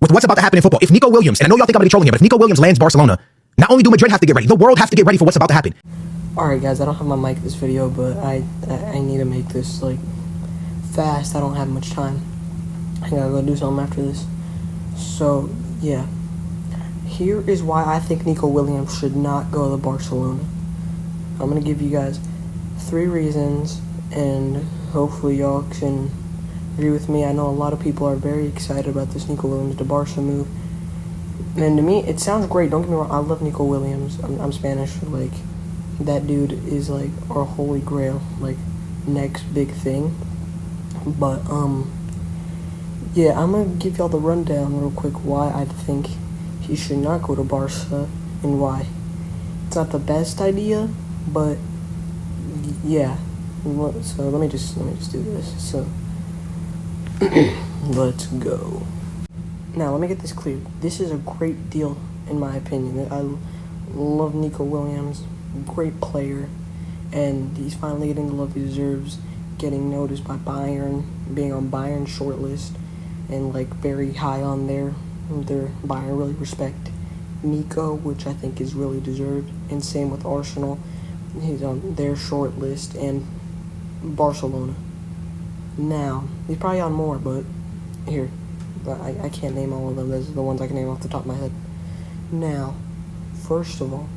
with what's about to happen in football. If Nico Williams, and I know y'all think I'm gonna be trolling here, but if Nico Williams lands Barcelona, not only do Madrid have to get ready, the world have to get ready for what's about to happen. Alright guys, I don't have my mic this video, but I need to make this like fast. I don't have much time. I gotta go do something after this. So yeah, here is why I think Nico Williams should not go to Barcelona. I'm gonna give you guys 3 reasons, and hopefully y'all can agree with me. I know a lot of people are very excited about this Nico Williams to Barca move, and to me it sounds great. Don't get me wrong, I love Nico Williams. I'm Spanish. Like, that dude is like our holy grail, like next big thing. But yeah, I'm gonna give y'all the rundown real quick why I think he should not go to Barca and why. It's not the best idea, but yeah. So let me just do this. So let's go. Now let me get this clear. This is a great deal in my opinion. I love Nico Williams, great player, and he's finally getting the love he deserves, getting noticed by Bayern, being on Bayern's shortlist, and like very high on their Bayern really respect Nico, which I think is really deserved, and same with Arsenal. He's on their shortlist, and Barcelona. Now, he's probably on more, but here, I can't name all of them. Those are the ones I can name off the top of my head. Now, first of all,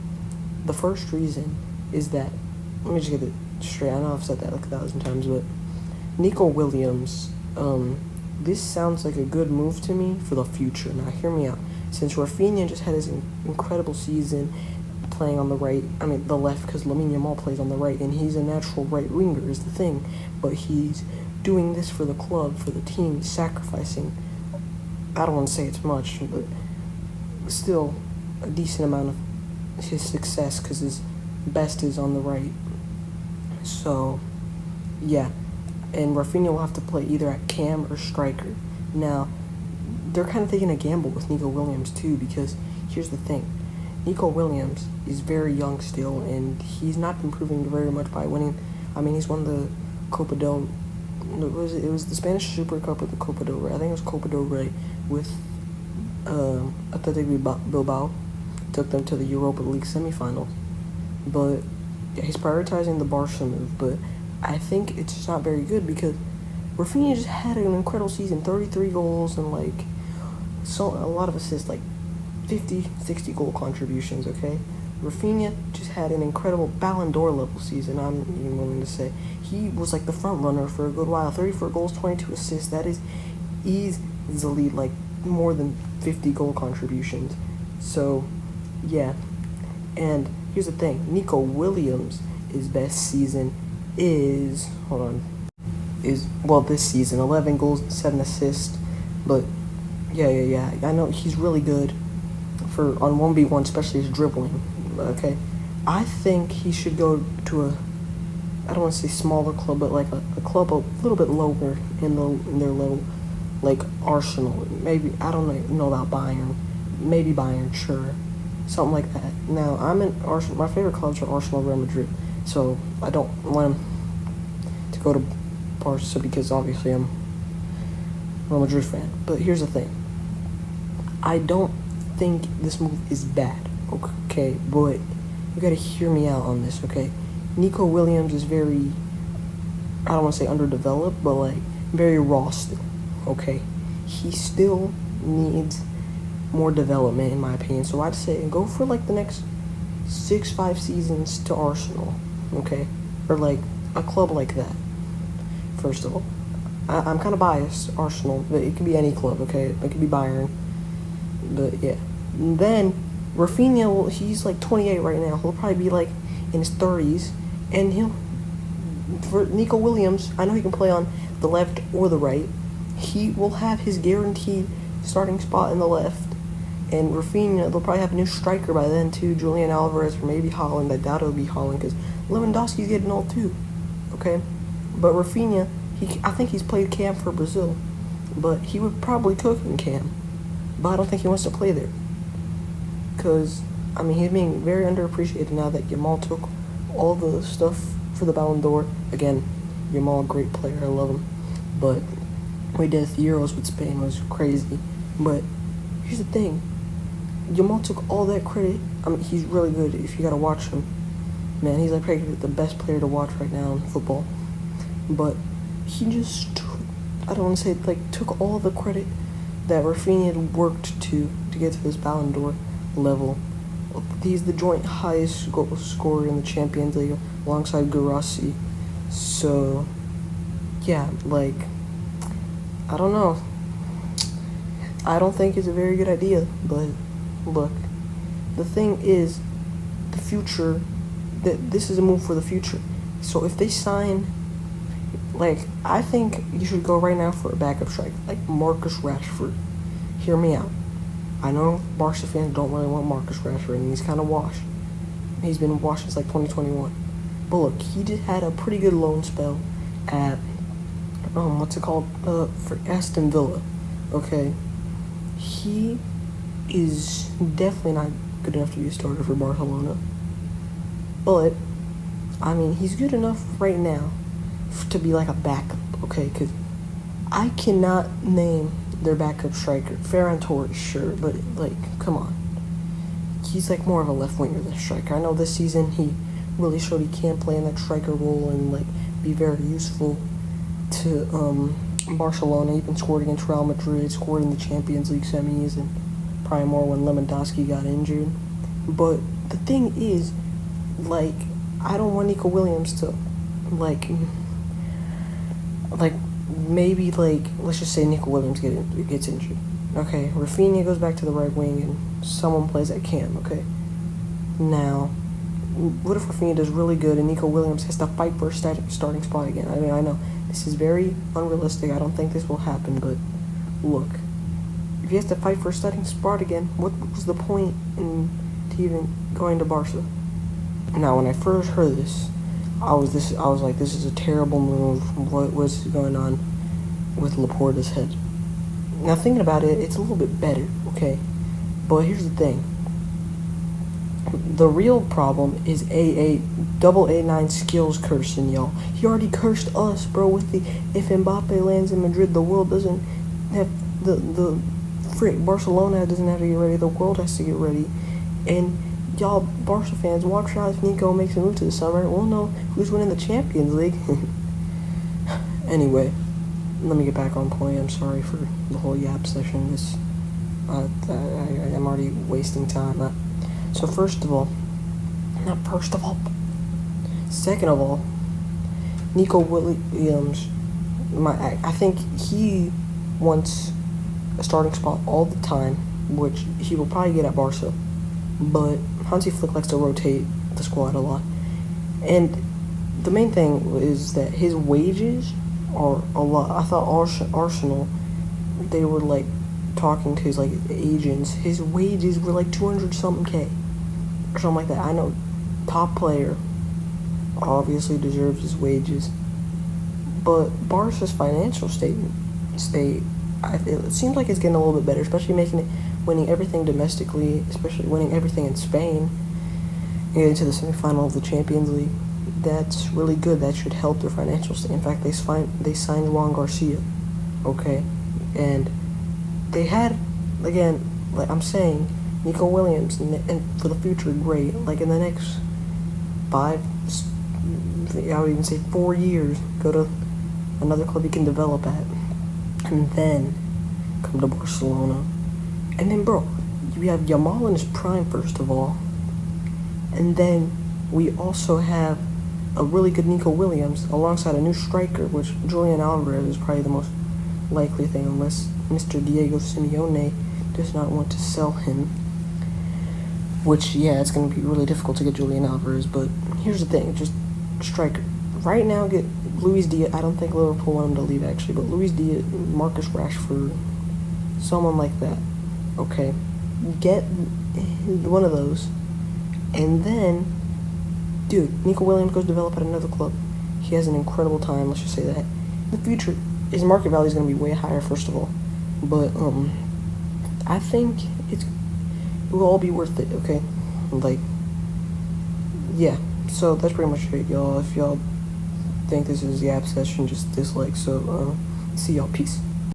the first reason is that, let me just get it straight. I know I've said that like 1,000 times, but Nico Williams, this sounds like a good move to me for the future. Now, hear me out. Since Rafinha just had his incredible season playing on the right, the left, because Lamine Yamal plays on the right, and he's a natural right winger is the thing, but he's doing this for the club, for the team, he's sacrificing, I don't want to say it's much, but still a decent amount of his success, because his best is on the right. So yeah, and Rafinha will have to play either at cam or striker. Now, they're kind of taking a gamble with Nico Williams too, because here's the thing. Nico Williams is very young still, and he's not improving very much by winning. He's won the Copa del... It was the Spanish Super Cup or the Copa del Rey. I think it was Copa del Rey with Athletic Bilbao. Took them to the Europa League semifinal. But yeah, he's prioritizing the Barca move, but I think it's just not very good because Rafinha just had an incredible season, 33 goals and like a lot of assists, like 50, 60 goal contributions, okay? Rafinha just had an incredible Ballon d'Or level season, I'm even willing to say. He was like the front runner for a good while. 34 goals, 22 assists. That is easily like more than 50 goal contributions. So, yeah. And here's the thing. Nico Williams' best season is, this season, 11 goals and 7 assists. But, yeah. I know he's really good on 1v1, especially his dribbling. Okay, I think he should go to I don't want to say smaller club, but like a club a little bit lower in their level, like Arsenal. Maybe, I don't know about Bayern. Maybe Bayern, sure, something like that. Now, I'm in Arsenal. My favorite clubs are Arsenal and Real Madrid, so I don't want him to go to Barca because obviously I'm a Real Madrid fan. But here's the thing. I don't think this move is bad. Okay, but you gotta hear me out on this, okay? Nico Williams is very, I don't want to say underdeveloped, but like very raw still, okay? He still needs more development in my opinion. So I'd say go for like the next 6-5 seasons to Arsenal, okay? Or like a club like that, first of all. I'm kind of biased, Arsenal, but it can be any club, okay? It could be Bayern, but yeah. And then Rafinha, he's like 28 right now. He'll probably be like in his 30s. And for Nico Williams, I know he can play on the left or the right. He will have his guaranteed starting spot in the left. And Rafinha, they'll probably have a new striker by then too. Julian Alvarez or maybe Haaland. I doubt it'll be Haaland because Lewandowski's getting old too. Okay? But Rafinha, I think he's played cam for Brazil. But he would probably cook in cam. But I don't think he wants to play there. Because, he's being very underappreciated now that Yamal took all the stuff for the Ballon d'Or. Again, Yamal, great player, I love him. But we did the Euros with Spain, was crazy. But here's the thing. Jamal took all that credit. I mean, he's really good if you gotta watch him. Man, he's like probably the best player to watch right now in football. But he just took, I don't want to say like took all the credit that Rafinha had worked to get to this Ballon d'Or level. He's the joint highest goal scorer in the Champions League alongside Guirassy. So, yeah, like, I don't know. I don't think it's a very good idea, but look, the thing is, the future, that this is a move for the future. So if they sign, like, I think you should go right now for a backup striker, like Marcus Rashford. Hear me out. I know Barca fans don't really want Marcus Rashford, and he's kind of washed. He's been washed since like 2021. But look, he just had a pretty good loan spell at, for Aston Villa. Okay, he is definitely not good enough to be a starter for Barcelona. But, I mean, he's good enough right now to be like a backup, okay? Because I cannot name their backup striker. Ferran Torres, sure, but, like, come on. He's, like, more of a left winger than a striker. I know this season he really showed he can play in that striker role and, like, be very useful to Barcelona. Even scored against Real Madrid, scored in the Champions League semis, and probably more when Lewandowski got injured. But the thing is, like, I don't want Nico Williams to, like maybe, like, let's just say Nico Williams gets injured. Okay, Rafinha goes back to the right wing and someone plays at cam, okay? Now, what if Rafinha does really good and Nico Williams has to fight for a starting spot again? I mean, I know this is very unrealistic. I don't think this will happen, but look, if he has to fight for a starting spot again, what was the point in even going to Barca? Now, when I first heard this, I was like, this is a terrible move. What was going on with Laporta's head? Now, thinking about it, it's a little bit better, okay? But here's the thing. The real problem is double A9 skills cursing, y'all. He already cursed us, bro, with the, if Mbappe lands in Madrid, the world doesn't have, Barcelona doesn't have to get ready, the world has to get ready. And y'all Barca fans, watch out if Nico makes a move to the summer. We'll know who's winning the Champions League. Anyway, let me get back on point. I'm sorry for the whole yap session. I'm already wasting time. Second of all, Nico Williams, I think he wants a starting spot all the time, which he will probably get at Barca. But Hansi Flick likes to rotate the squad a lot. And the main thing is that his wages are a lot. I thought Arsenal, they were like talking to his like agents. His wages were like 200-something K or something like that. I know, top player, obviously deserves his wages. But Barca's financial state, it seems like it's getting a little bit better, especially winning everything domestically, especially winning everything in Spain, and getting to the semifinal of the Champions League. That's really good. That should help their financial state. In fact, they signed Juan Garcia, okay? And they had, again, like I'm saying, Nico Williams, and for the future, great. Like in the next 5, I would even say 4 years, go to another club he can develop at, and then come to Barcelona. And then, bro, you have Yamal in his prime, first of all. And then we also have a really good Nico Williams alongside a new striker, which Julian Alvarez is probably the most likely thing, unless Mr. Diego Simeone does not want to sell him. Which, yeah, it's going to be really difficult to get Julian Alvarez. But here's the thing, just striker. Right now, get Luis Diaz. I don't think Liverpool want him to leave, actually. But Luis Diaz, Marcus Rashford, someone like that. Okay, get one of those, and then, dude, Nico Williams goes develop at another club. He has an incredible time, let's just say that. In the future, his market value is going to be way higher, first of all. But, I think it will all be worth it, okay? Like, yeah, so that's pretty much it, y'all. If y'all think this is the app session, just dislike. So, see y'all. Peace.